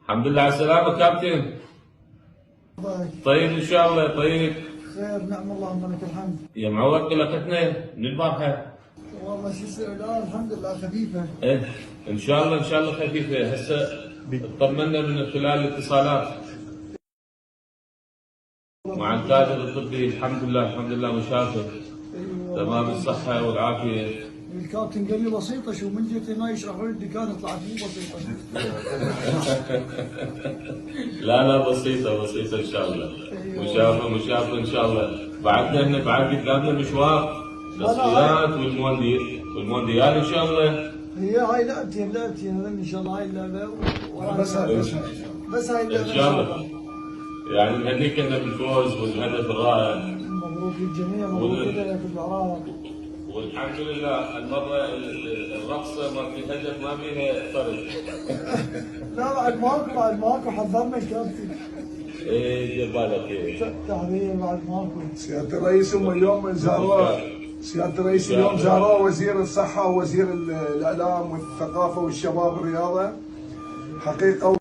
الحمد لله على السلامة كابتن. طيب ان شاء الله طيب. خير نعم الله لك الحمد. يا معود قلقتنا من البارحة. والله لا الحمد لله خفيفة. ايه ان شاء الله ان شاء الله خفيفة. هسه اطمنا من خلال الاتصالات مع الكادر الطبي. الحمد لله الحمد لله مشافر تمام الصحة والعافية. الكابتن قال لي بسيطة، شو من جيت هنا يشرحوا لي الدكان طلعت مو بسيطة. لا لا بسيطة بسيطة ان شاء الله. مشافر مشافر ان شاء الله. بعدنا هنا بعد قدامنا مشوار تصفيات والمونديال ان شاء الله. هي هاي لعبتي هذا ان شاء الله هاي اللعبة بس هاي اللعبة ان شاء الله. يعني نهنيك لنا بالفوز والهدف الرائع. مبروك للجميع، مبروك لك بالعراق. والحمد لله المرة الرقصة ما في هدف ما فيها طرد. لا بعد ماكو حذرنا الكابتن. ايه دير بالك. تحذير بعد ماكو. سيادة الرئيس اليوم زاروه وزير الصحة ووزير الإعلام والثقافة والشباب والرياضة حقيقة.